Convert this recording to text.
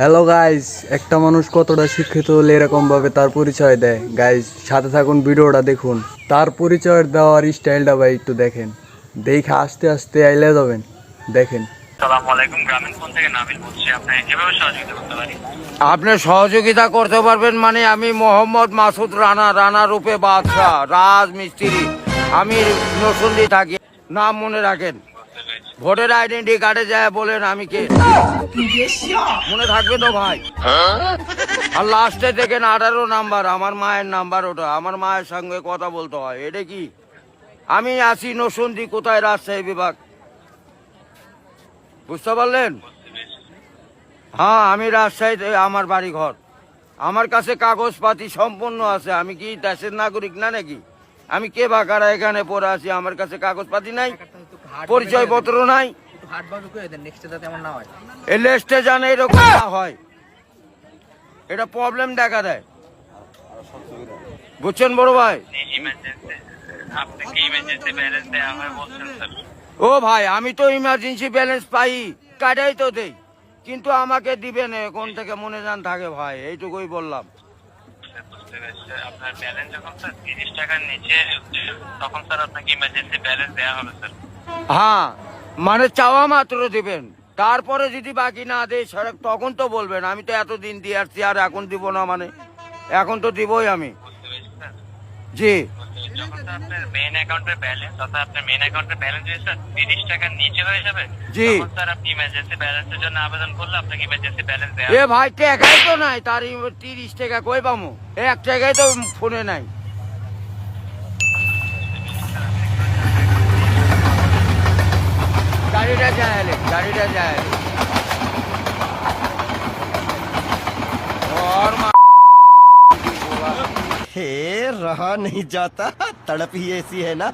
Hello guys, একটা মানুষ কতটা শিক্ষিত হলে এরকম ভাবে তার পরিচয় দেয়। গাইস সাথে থাকুন, ভিডিওটা দেখুন। তার পরিচয় দেওয়ার স্টাইলটা ভাই একটু দেখেন, দেখে আস্তে আস্তে আইলে যাবেন। দেখেন। আসসালামু আলাইকুম, গ্রামীণ ফোন থেকে নাবিল বলছি। আপনাকে কিভাবে সহযোগিতা করতে পারি? আপনি সহযোগিতা করতে পারবেন মানে আমি মোহাম্মদ মাসুদ রানা, রানা রূপে বাদশাহ, রাজমিস্ত্রি। আমি নরসিংদী থাকি, নাম মনে রাখেন। ভোটার আইডেন্টি কার্ডে যায় বলেন আমি কে, মনে থাকবে তো ভাই। আর লাস্টে দেখেন 18 নাম্বার, আমার মায়ের নাম্বার, ওটা আমার মায়ের সঙ্গে কথা বলতে হয়। এটা কি আমি আছি নরসিংদী, কোথায়? রাজশাহী বিভাগ, বুঝতে পারলেন? হ্যাঁ, আমি রাজশাহীতে, আমার বাড়ি ঘর। আমার কাছে কাগজপাতি সম্পূর্ণ আছে। আমি কি দেশের নাগরিক না নাকি? আমি কে বা কারা এখানে পড়ে আছি? আমার কাছে কাগজপাতি নাই, পরিচয় পত্র নাই। এই লিস্টে জানে এরকম না হয়, এটা প্রবলেম দেখা দেয়। বুঝছেন বড় ভাই? আপনাকে ইমার্জেন্সি ব্যালেন্স দেওয়া হয় বলছেন স্যার। ও ভাই, আমি তো ইমার্জেন্সি ব্যালেন্স পাই, কাটাই তো দেই, কিন্তু আমাকে দিবেন কোন থেকে মনে জান থাকে ভাই, এইটুকুই বললাম। বুঝতে পেরেছি। আপনার ব্যালেন্স যখন স্যার 30 টাকার নিচে তখন স্যার আপনাকে ইমার্জেন্সি ব্যালেন্স দেওয়া হবে স্যার। হ্যাঁ, মানে চাওয়া মাত্র দিবেন, তারপরে যদি বাকি না দেয় সড়ক তখন তো বলবেন। আমি তো এতদিন দিয়ে আসছি, আর এখন দিব না মানে? এখন তো দিবই আমি। বুঝতে পেরেছি স্যার। জি, যখন স্যার আপনার মেইন অ্যাকাউন্টের ব্যালেন্স, অর্থাৎ আপনার মেইন অ্যাকাউন্টের ব্যালেন্স যদি স্যার 30 টাকার নিচে হয়ে যাবে, জি। তখন স্যার আপনি ইমার্জেন্সি ব্যালেন্সের জন্য আবেদন করলে আপনাকে ইমার্জেন্সি ব্যালেন্স দেওয়া এ ভাই টাকাই তো নাই, তার 30 টাকা কই পামু? 1 টাকাই তো ফোনে নাই। গাড়িটা যায়, গাড়িটা যায়। और हे रहा नहीं जाता, तड़प ही ऐसी है ना।